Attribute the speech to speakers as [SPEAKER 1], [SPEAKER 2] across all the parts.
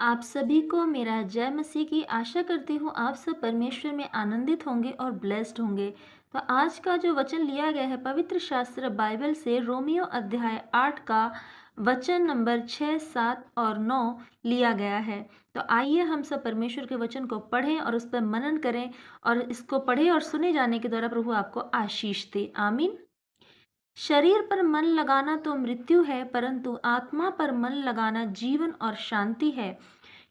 [SPEAKER 1] आप सभी को मेरा जय मसीह की आशा करती हूँ। आप सब परमेश्वर में आनंदित होंगे और ब्लेस्ड होंगे। तो आज का जो वचन लिया गया है पवित्र शास्त्र बाइबल से रोमियो अध्याय 8 का वचन नंबर 6, 7 और 9 लिया गया है। तो आइए हम सब परमेश्वर के वचन को पढ़ें और उस पर मनन करें और इसको पढ़े और सुने जाने के द्वारा प्रभु आपको आशीष दे। आमीन। शरीर पर मन लगाना तो मृत्यु है, परंतु आत्मा पर मन लगाना जीवन और शांति है।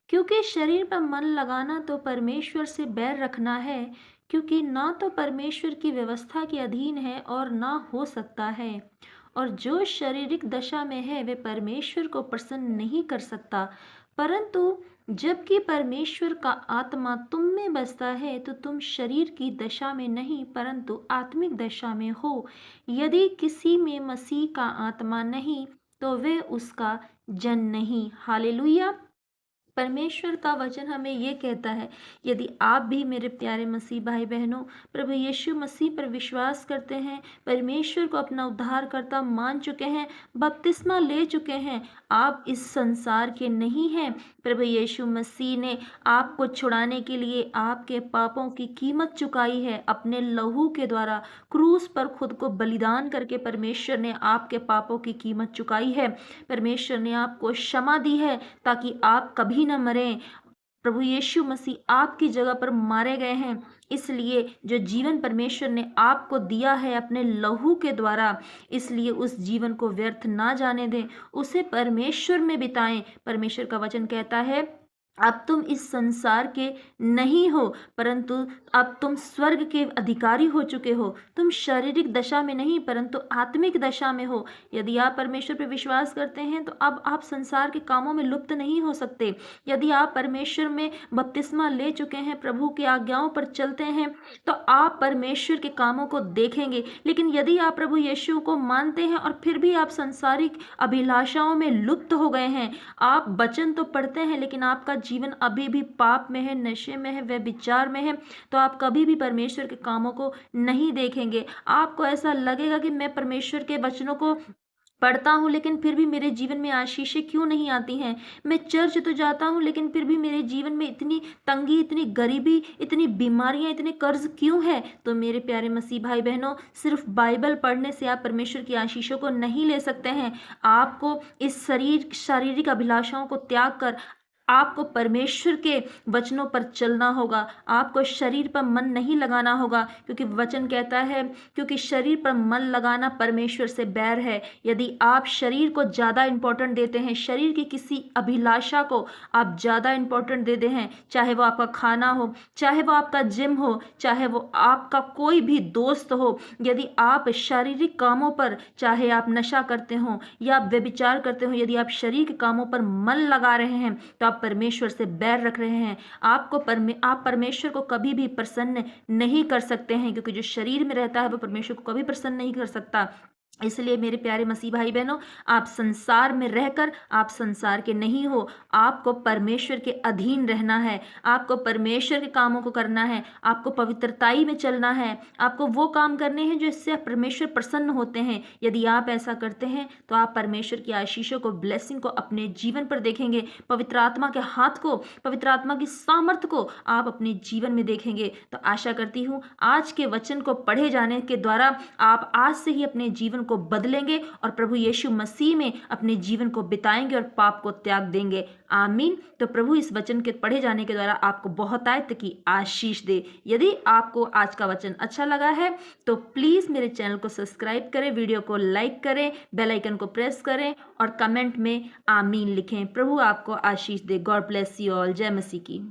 [SPEAKER 1] क्योंकि शरीर पर मन लगाना तो परमेश्वर से बैर रखना है, क्योंकि ना तो परमेश्वर की व्यवस्था के अधीन है और ना हो सकता है। और जो शारीरिक दशा में है वे परमेश्वर को प्रसन्न नहीं कर सकता। परंतु जबकि परमेश्वर का आत्मा तुम में बसता है तो तुम शरीर की दशा में नहीं परंतु आत्मिक दशा में हो। यदि किसी में मसीह का आत्मा नहीं तो वे उसका जन नहीं। हालेलुया। परमेश्वर का वचन हमें ये कहता है, यदि आप भी मेरे प्यारे मसीह भाई बहनों प्रभु यीशु मसीह पर विश्वास करते हैं, परमेश्वर को अपना उद्धारकर्ता मान चुके हैं, बपतिस्मा ले चुके हैं, आप इस संसार के नहीं हैं। प्रभु यीशु मसीह ने आपको छुड़ाने के लिए आपके पापों की कीमत चुकाई है। अपने लहू के द्वारा क्रूस पर खुद को बलिदान करके परमेश्वर ने आपके पापों की कीमत चुकाई है। परमेश्वर ने आपको क्षमा दी है ताकि आप कभी न मरें। प्रभु यीशु मसीह आपकी जगह पर मारे गए हैं, इसलिए जो जीवन परमेश्वर ने आपको दिया है अपने लहू के द्वारा, इसलिए उस जीवन को व्यर्थ ना जाने दें, उसे परमेश्वर में बिताएं। परमेश्वर का वचन कहता है, अब तुम इस संसार के नहीं हो परंतु अब तुम स्वर्ग के अधिकारी हो चुके हो। तुम शारीरिक दशा में नहीं परंतु आत्मिक दशा में हो। यदि आप परमेश्वर पर विश्वास करते हैं तो अब आप संसार के कामों में लुप्त नहीं हो सकते। यदि आप परमेश्वर में बपतिस्मा ले चुके हैं, प्रभु की आज्ञाओं पर चलते हैं, तो आप परमेश्वर के कामों को देखेंगे। लेकिन यदि आप प्रभु यीशु को मानते हैं और फिर भी आप संसारिक अभिलाषाओं में लुप्त हो गए हैं, आप वचन तो पढ़ते हैं लेकिन आपका जीवन अभी भी पाप में है, नशे में है, व्यभिचार में है, तो आप कभी भी परमेश्वर के कामों को नहीं देखेंगे। आपको ऐसा लगेगा कि मैं परमेश्वर के वचनों को पढ़ता हूँ लेकिन फिर भी मेरे जीवन में आशीषें क्यों नहीं आती हैं। मैं चर्च तो जाता हूँ लेकिन फिर भी मेरे जीवन में इतनी तंगी, इतनी गरीबी, इतनी बीमारियाँ, इतने कर्ज क्यों है। तो मेरे प्यारे मसीह भाई बहनों, सिर्फ बाइबल पढ़ने से आप परमेश्वर की आशीषों को नहीं ले सकते हैं। आपको इस शारीरिक अभिलाषाओं को त्याग कर आपको परमेश्वर के वचनों पर चलना होगा। आपको शरीर पर मन नहीं लगाना होगा, क्योंकि वचन कहता है, क्योंकि शरीर पर मन लगाना परमेश्वर से बैर है। यदि आप शरीर को ज़्यादा इम्पोर्टेंट देते हैं, शरीर की किसी अभिलाषा को आप ज़्यादा इम्पोर्टेंट देते हैं, चाहे वो आपका खाना हो, चाहे वो आपका जिम हो, चाहे वो आपका कोई भी दोस्त हो, यदि आप शारीरिक कामों पर, चाहे आप नशा करते हो या आप व्यभिचार करते हो, यदि आप शरीर के कामों पर मन लगा रहे हैं तो आप परमेश्वर से बैर रख रहे हैं। आप परमेश्वर को कभी भी प्रसन्न नहीं कर सकते हैं, क्योंकि जो शरीर में रहता है वो परमेश्वर को कभी प्रसन्न नहीं कर सकता। इसलिए मेरे प्यारे मसीह भाई बहनों, आप संसार में रहकर आप संसार के नहीं हो। आपको परमेश्वर के अधीन रहना है, आपको परमेश्वर के कामों को करना है, आपको पवित्रताई में चलना है, आपको वो काम करने हैं जो इससे परमेश्वर प्रसन्न होते हैं। यदि आप ऐसा करते हैं तो आप परमेश्वर की आशीषों को, ब्लेसिंग को अपने जीवन पर देखेंगे। पवित्र आत्मा के हाथ को, पवित्र आत्मा की सामर्थ्य को आप अपने जीवन में देखेंगे। तो आशा करती हूँ आज के वचन को पढ़े जाने के द्वारा आप आज से ही अपने जीवन को बदलेंगे और प्रभु यीशु मसीह में अपने जीवन को बिताएंगे और पाप को त्याग देंगे। आमीन। तो प्रभु इस वचन के पढ़े जाने के द्वारा आपको बहुतायत की आशीष दे। यदि आपको आज का वचन अच्छा लगा है तो प्लीज़ मेरे चैनल को सब्सक्राइब करें, वीडियो को लाइक करें, बेल आइकन को प्रेस करें और कमेंट में आमीन लिखें। प्रभु आपको आशीष दे। God bless you all. जय मसीह की।